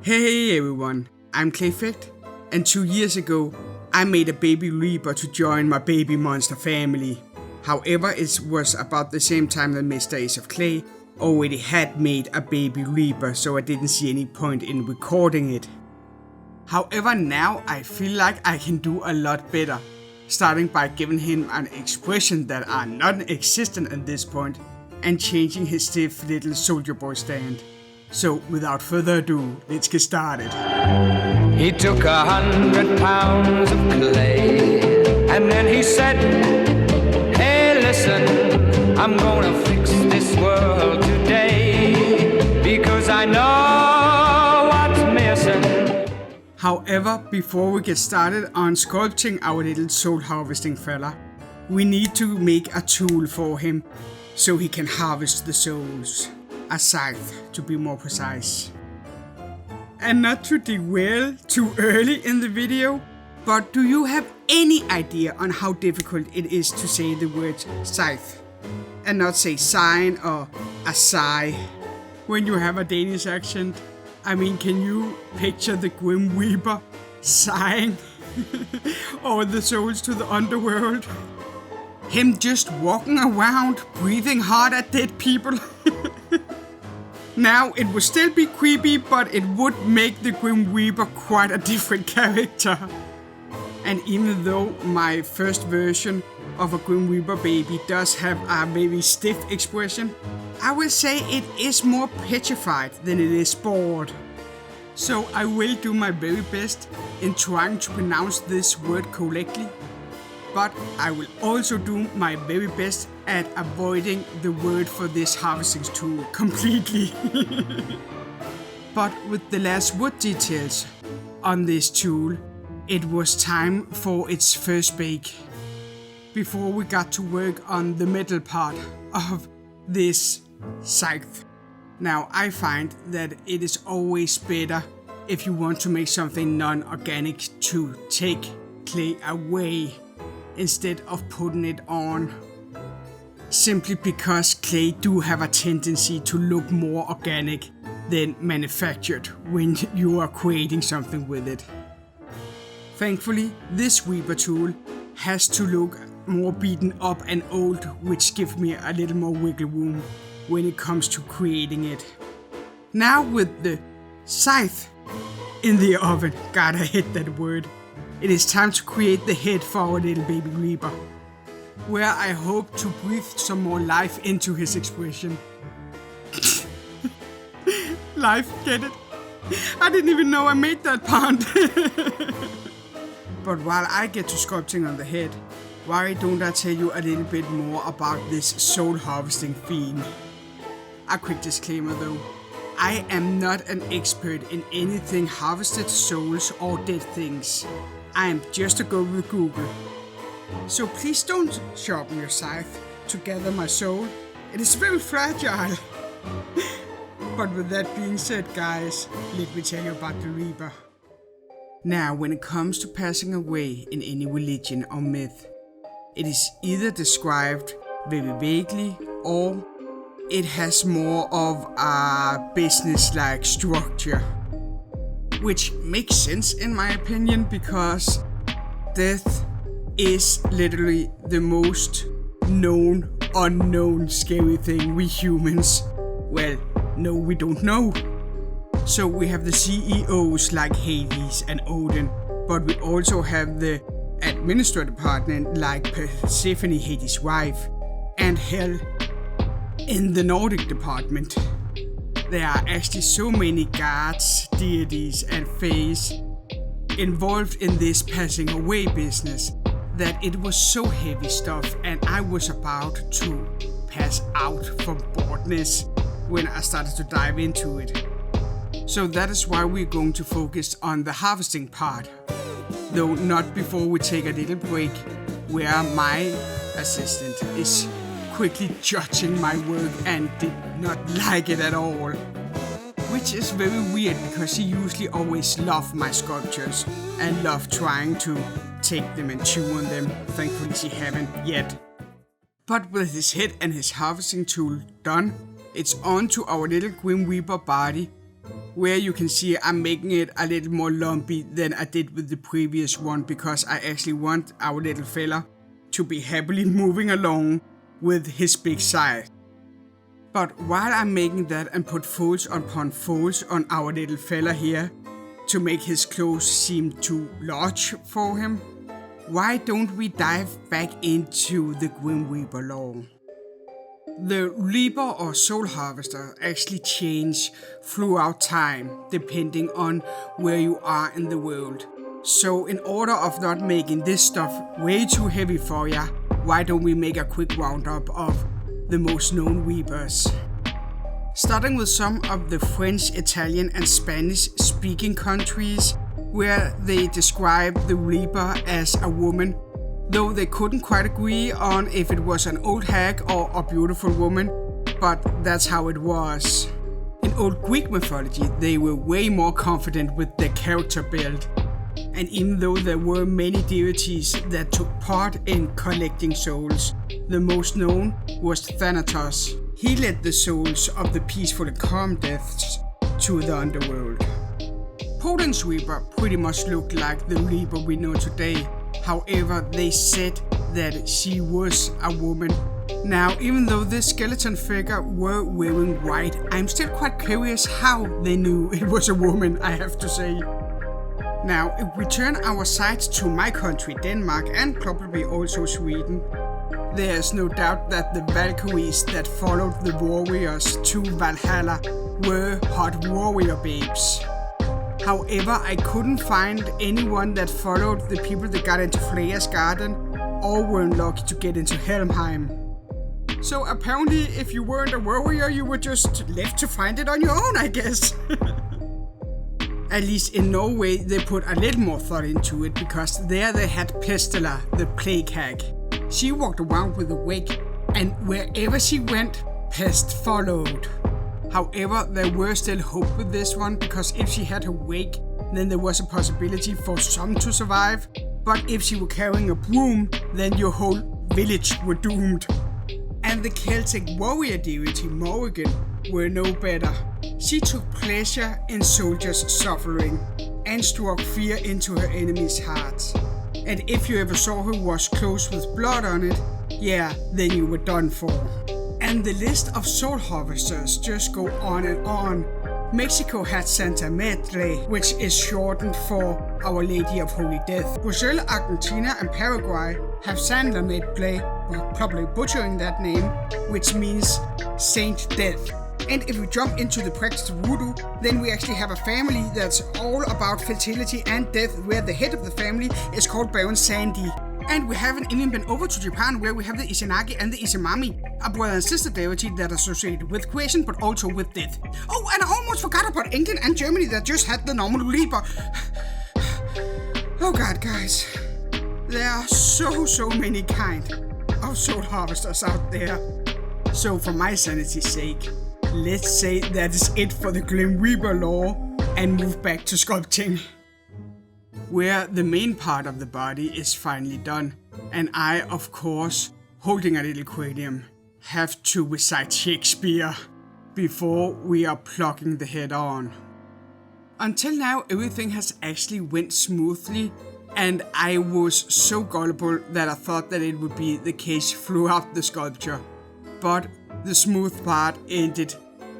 Hey everyone, I'm Clayfect, and 2 years ago I made a baby Reaper to join my baby monster family. However, it was about the same time that Mr. Ace of Clay already had made a baby Reaper, so I didn't see any point in recording it. However, now I feel like I can do a lot better, starting by giving him an expression that are non-existent at this point, and changing his stiff little soldier boy stand. So without further ado, let's get started. He took 100 pounds of clay, and then he said, hey listen, I'm gonna fix this world today, because I know what's missing. However, before we get started on sculpting our little soul harvesting fella, we need to make a tool for him, so he can harvest the souls. A scythe, to be more precise. And not to derail too early in the video, but do you have any idea on how difficult it is to say the word scythe and not say sign or a sigh when you have a Danish accent? I mean, can you picture the Grim Reaper sighing over the souls to the underworld? Him just walking around, breathing hard at dead people. Now, it would still be creepy, but it would make the Grim Reaper quite a different character. And even though my first version of a Grim Reaper baby does have a very stiff expression, I will say it is more petrified than it is bored. So I will do my very best in trying to pronounce this word correctly. But I will also do my very best at avoiding the word for this harvesting tool completely. But with the last wood details on this tool, it was time for its first bake. Before we got to work on the metal part of this scythe. Now I find that it is always better if you want to make something non-organic to take clay away instead of putting it on. Simply because clay do have a tendency to look more organic than manufactured when you are creating something with it. Thankfully, this Reaper tool has to look more beaten up and old, which gives me a little more wiggle room when it comes to creating it. Now with the scythe in the oven, God, I hate that word. It is time to create the head for our little baby Reaper, where I hope to breathe some more life into his expression. Life, get it? I didn't even know I made that part. But while I get to sculpting on the head, why don't I tell you a little bit more about this soul harvesting theme? A quick disclaimer though, I am not an expert in anything harvested souls or dead things. I am just a go with Google. So please don't sharpen your scythe to gather my soul. It is very fragile. But with that being said, guys, let me tell you about the Reaper. Now, when it comes to passing away in any religion or myth, it is either described very vaguely or it has more of a business-like structure. Which makes sense in my opinion, because death is literally the most known, unknown, scary thing we humans, well, no, we don't know. So we have the CEOs like Hades and Odin, but we also have the administrative department like Persephone, Hades' wife, and hell, in the Nordic department. There are actually so many gods, deities and fays involved in this passing away business that it was so heavy stuff, and I was about to pass out from boredness when I started to dive into it. So that is why we're going to focus on the harvesting part, though not before we take a little break where my assistant is quickly judging my work and did not like it at all. Which is very weird, because she usually always loved my sculptures and loved trying to take them and chew on them. Thankfully she haven't yet. But with his head and his harvesting tool done, it's on to our little Grim Reaper body, where you can see I'm making it a little more lumpy than I did with the previous one, because I actually want our little fella to be happily moving along with his big scythe. But while I'm making that and put folds upon folds on our little fella here to make his clothes seem too large for him, why don't we dive back into the Grim Reaper lore? The Reaper or Soul Harvester actually change throughout time depending on where you are in the world. So in order of not making this stuff way too heavy for ya, why don't we make a quick roundup of the most known Reapers. Starting with some of the French, Italian and Spanish speaking countries, where they describe the Reaper as a woman, though they couldn't quite agree on if it was an old hag or a beautiful woman, but that's how it was. In old Greek mythology, they were way more confident with their character build, and even though there were many deities that took part in collecting souls, the most known was Thanatos. He led the souls of the peaceful and calm deaths to the underworld. Poland's Reaper pretty much looked like the Reaper we know today. However, they said that she was a woman. Now, even though this skeleton figure were wearing white, I'm still quite curious how they knew it was a woman, I have to say. Now, if we turn our sights to my country, Denmark, and probably also Sweden, there is no doubt that the Valkyries that followed the warriors to Valhalla were hot warrior babes. However, I couldn't find anyone that followed the people that got into Freya's garden or were unlucky to get into Helmheim. So apparently, if you weren't a warrior, you were just left to find it on your own, I guess. At least in Norway, they put a little more thought into it, because there they had Pestela, the plague hag. She walked around with a wake, and wherever she went, pest followed. However, there were still hope with this one, because if she had her wake, then there was a possibility for some to survive. But if she were carrying a broom, then your whole village were doomed. And the Celtic warrior deity Morrigan were no better. She took pleasure in soldiers' suffering and struck fear into her enemies' hearts. And if you ever saw her wash clothes with blood on it, yeah, then you were done for. And the list of soul harvesters just go on and on. Mexico had Santa Madre, which is shortened for Our Lady of Holy Death. Brazil, Argentina and Paraguay have San Madre, probably butchering that name, which means Saint Death. And if we jump into the practice of voodoo, then we actually have a family that's all about fertility and death, where the head of the family is called Baron Sandy. And we haven't even been over to Japan, where we have the Izanagi and the Izamami, a brother and sister deity that are associated with creation but also with death. Oh, and I almost forgot about England and Germany that just had the normal Reaper. Oh god, guys. There are so many kind of soul harvesters out there. So for my sanity's sake, let's say that is it for the Grim Reaper lore and move back to sculpting, where the main part of the body is finally done, and I, of course, holding a little cranium, have to recite Shakespeare before we are plugging the head on. Until now, everything has actually went smoothly, and I was so gullible that I thought that it would be the case throughout the sculpture, but the smooth part ended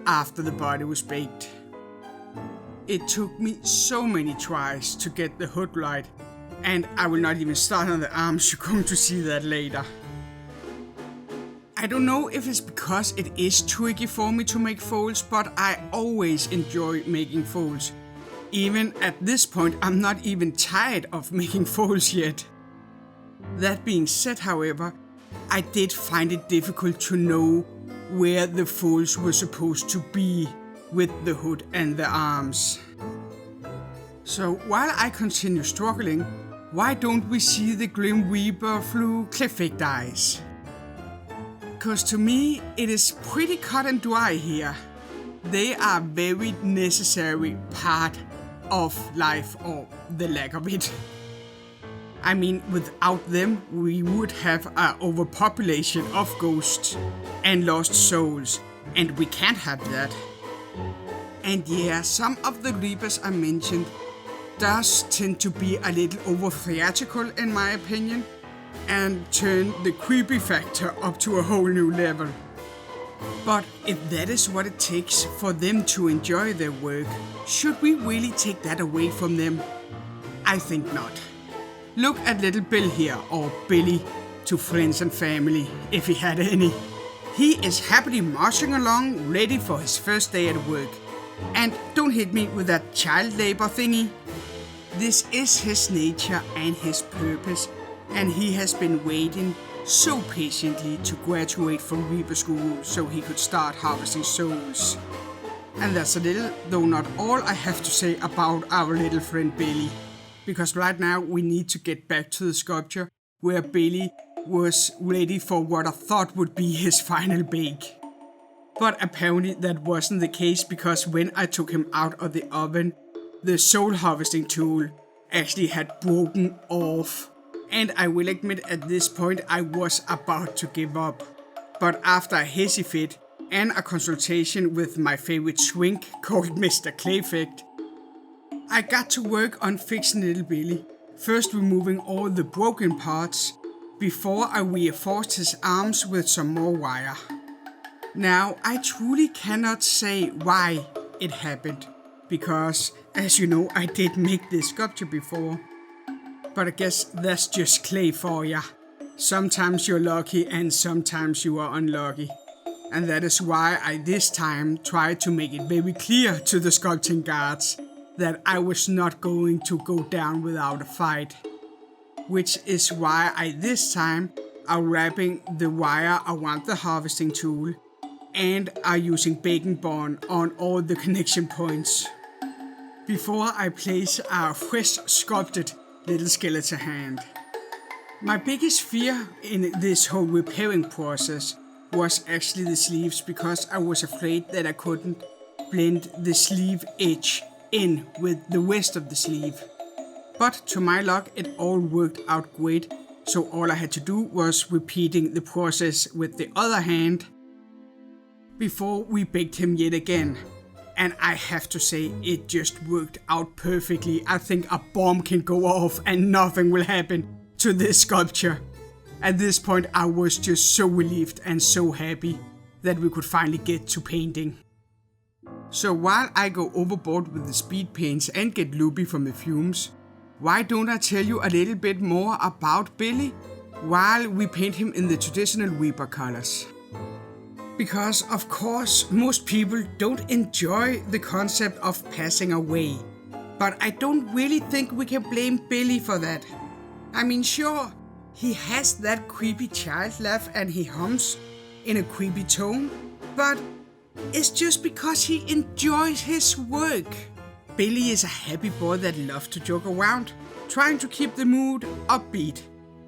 after the body was baked. It took me so many tries to get the hood right, and I will not even start on the arms, you're going to see that later. I don't know if it's because it is tricky for me to make folds, but I always enjoy making folds. Even at this point, I'm not even tired of making folds yet. That being said, however, I did find it difficult to know where the folds were supposed to be with the hood and the arms. So while I continue struggling, why don't we see the Grim Reaper through Clayfect eyes? Cause to me it is pretty cut and dry here. They are a very necessary part of life, or the lack of it. I mean, without them we would have an overpopulation of ghosts and lost souls, and we can't have that. And yeah, some of the Reapers I mentioned does tend to be a little over theatrical in my opinion, and turn the creepy factor up to a whole new level. But if that is what it takes for them to enjoy their work, should we really take that away from them? I think not. Look at little Bill here, or Billy to friends and family, if he had any. He is happily marching along, ready for his first day at work. And don't hit me with that child labor thingy. This is his nature and his purpose, and he has been waiting so patiently to graduate from Reaper School so he could start harvesting souls. And that's a little, though not all, I have to say about our little friend Billy. Because right now we need to get back to the sculpture where Billy was ready for what I thought would be his final bake. But apparently that wasn't the case, because when I took him out of the oven, the soul harvesting tool actually had broken off. And I will admit at this point I was about to give up. But after a hissy fit and a consultation with my favorite swink called Mr. Clayfect, I got to work on fixing little Billy, first removing all the broken parts before I reinforced his arms with some more wire. Now, I truly cannot say why it happened, because, as you know, I did make this sculpture before. But I guess that's just clay for ya. Sometimes you're lucky and sometimes you are unlucky. And that is why I this time tried to make it very clear to the sculpting guards that I was not going to go down without a fight. Which is why I this time are wrapping the wire around the harvesting tool and are using baking bond on all the connection points before I place our fresh sculpted little skeleton hand. My biggest fear in this whole repairing process was actually the sleeves, because I was afraid that I couldn't blend the sleeve edge in with the rest of the sleeve. But to my luck it all worked out great, so all I had to do was repeating the process with the other hand before we baked him yet again. And I have to say, it just worked out perfectly. I think a bomb can go off and nothing will happen to this sculpture. At this point I was just so relieved and so happy that we could finally get to painting. So while I go overboard with the speed paints and get loopy from the fumes, why don't I tell you a little bit more about Billy while we paint him in the traditional Reaper colors? Because of course most people don't enjoy the concept of passing away, but I don't really think we can blame Billy for that. I mean, sure, he has that creepy child laugh and he hums in a creepy tone, but it's just because he enjoys his work. Billy is a happy boy that loves to joke around, trying to keep the mood upbeat,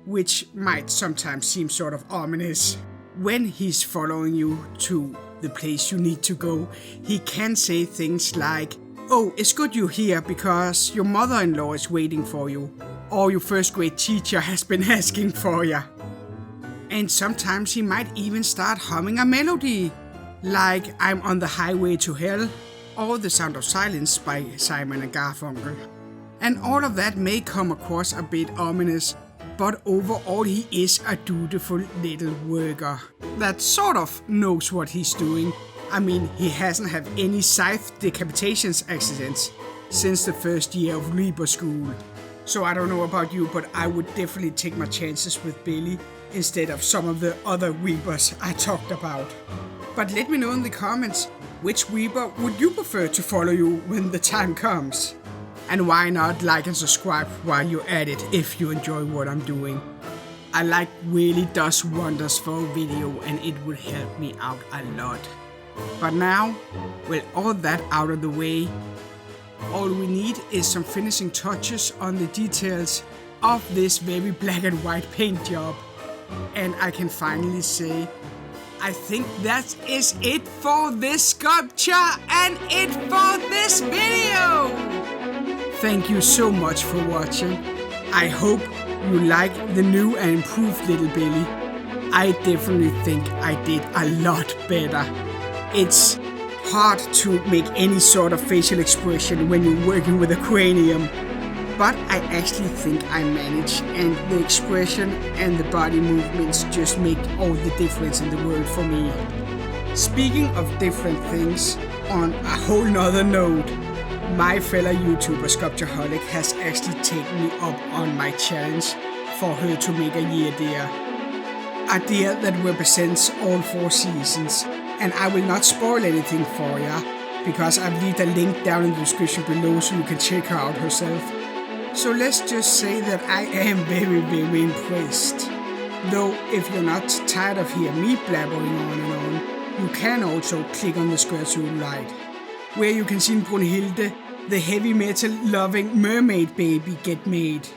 which might sometimes seem sort of ominous. When he's following you to the place you need to go, he can say things like, "Oh, it's good you're here because your mother-in-law is waiting for you," or "Your first grade teacher has been asking for you." And sometimes he might even start humming a melody, like "I'm on the highway to hell," or "The Sound of Silence" by Simon and Garfunkel. And all of that may come across a bit ominous, but overall he is a dutiful little worker that sort of knows what he's doing. I mean, he hasn't had any scythe decapitations accidents since the first year of Reaper School. So I don't know about you, but I would definitely take my chances with Billy instead of some of the other Reapers I talked about. But let me know in the comments, which Reaper would you prefer to follow you when the time comes? And why not like and subscribe while you're at it if you enjoy what I'm doing. A like really does wonders for a video and it would help me out a lot. But now, with all that out of the way, all we need is some finishing touches on the details of this very black and white paint job. And I can finally say, I think that is it for this sculpture and it for this video! Thank you so much for watching. I hope you like the new and improved little Billy. I definitely think I did a lot better. It's hard to make any sort of facial expression when you're working with a cranium. But I actually think I manage, and the expression and the body movements just make all the difference in the world for me. Speaking of different things, on a whole nother note, my fellow YouTuber Sculptaholic has actually taken me up on my challenge for her to make a year deer. A deer that represents all 4 seasons, and I will not spoil anything for ya, because I've left a link down in the description below so you can check her out herself. So let's just say that I am very, very impressed. Though if you're not tired of hearing me blabbering on and on, you can also click on the square to the right, where you can see Brunhilde, the heavy metal loving mermaid baby, get made.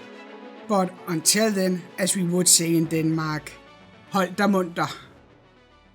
But until then, as we would say in Denmark, hold dig munter.